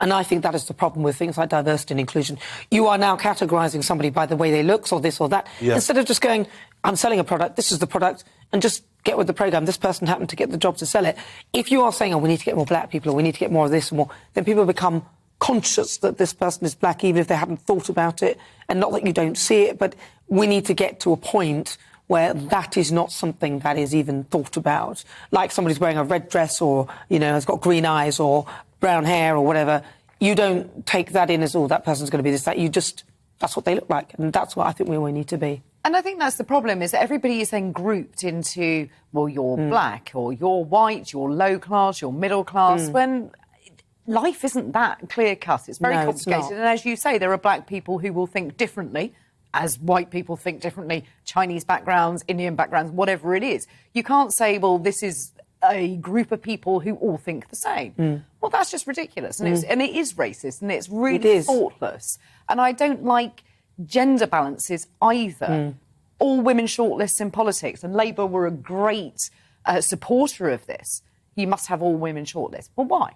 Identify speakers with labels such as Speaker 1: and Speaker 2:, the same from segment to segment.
Speaker 1: And I think that is the problem with things like diversity and inclusion. You are now categorising somebody by the way they look or this or that. Yeah. Instead of just going, I'm selling a product, this is the product, and just get with the programme. This person happened to get the job to sell it. If you are saying, oh, we need to get more black people, or we need to get more of this and more, then people become conscious that this person is black, even if they haven't thought about it. And not that you don't see it, but we need to get to a point where that is not something that is even thought about. Like somebody's wearing a red dress or, you know, has got green eyes or brown hair or whatever. You don't take that in as, oh, that person's going to be this, that. You just, that's what they look like. And that's what I think we all need to be.
Speaker 2: And I think that's the problem, is that everybody is then grouped into, well, you're black or you're white, you're low class, you're middle class, when life isn't that clear-cut. It's very complicated. And as you say, there are black people who will think differently, as white people think differently, Chinese backgrounds, Indian backgrounds, whatever it is. You can't say, well, this is a group of people who all think the same. Well, that's just ridiculous. And, it is racist, and it's really thoughtless. And I don't like gender balances either. All women shortlists in politics, and Labour were a great supporter of this. You must have all women shortlists. Well, why?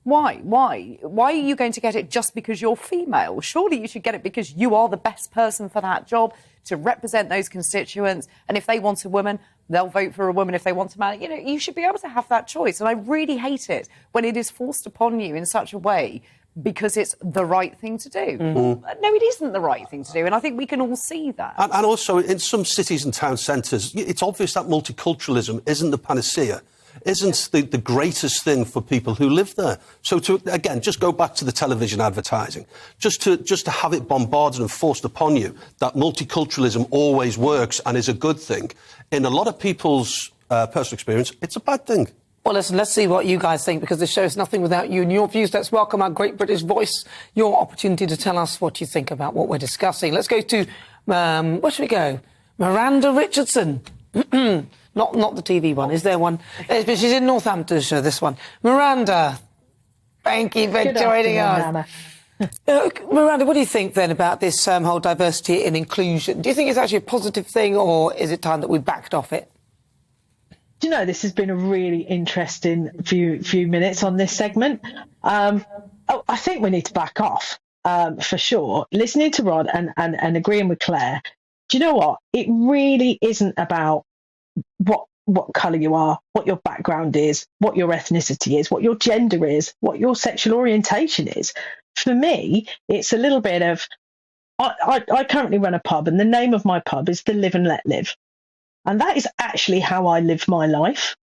Speaker 2: Why are you going to get it just because you're female? Surely you should get it because you are the best person for that job, to represent those constituents. And if they want a woman, they'll vote for a woman. If they want a man, you know, you should be able to have that choice. And I really hate it when it is forced upon you in such a way because it's the right thing to do. No, it isn't the right thing to do, and I think we can all see that.
Speaker 3: And also, in some cities and town centres, it's obvious that multiculturalism isn't the panacea, isn't the greatest thing for people who live there. So, again, just go back to the television advertising, just to have it bombarded and forced upon you that multiculturalism always works and is a good thing. In a lot of people's personal experience, it's a bad thing.
Speaker 1: Well, listen, let's see what you guys think, because this show is nothing without you and your views. Let's welcome our great British voice, your opportunity to tell us what you think about what we're discussing. Let's go to, where should we go? Miranda Richardson. Not the TV one. Is there one? She's in Northamptonshire, this one. Miranda, thank you for joining us. Miranda, what do you think then about this whole diversity and inclusion? Do you think it's actually a positive thing, or is it time that we backed off it?
Speaker 4: Do you know, this has been a really interesting few minutes on this segment. I think we need to back off, for sure. Listening to Rod and agreeing with Claire, do you know what? It really isn't about what colour you are, what your background is, what your ethnicity is, what your gender is, what your sexual orientation is. For me, it's a little bit of, I currently run a pub, and the name of my pub is the Live and Let Live. And that is actually how I live my life.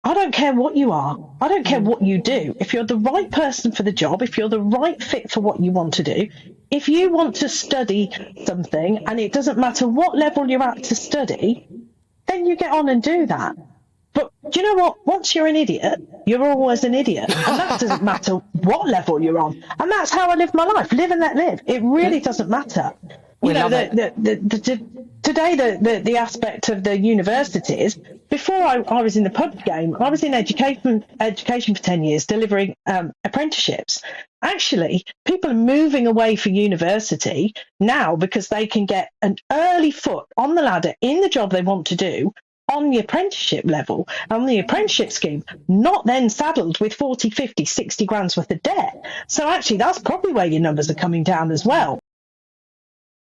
Speaker 4: I don't care what you are. I don't care what you do. If you're the right person for the job, if you're the right fit for what you want to do, if you want to study something and it doesn't matter what level you're at to study, then you get on and do that. But do you know what? Once you're an idiot, you're always an idiot. And that doesn't matter what level you're on. And that's how I live my life. Live and let live. It really doesn't matter. You know, today, the aspect of the universities, before I was in the pub game, I was in education for 10 years, delivering apprenticeships. Actually, people are moving away for university now because they can get an early foot on the ladder in the job they want to do on the apprenticeship level, on the apprenticeship scheme, not then saddled with 40, 50, 60 grand's worth of debt. So actually, that's probably where your numbers are coming down as well.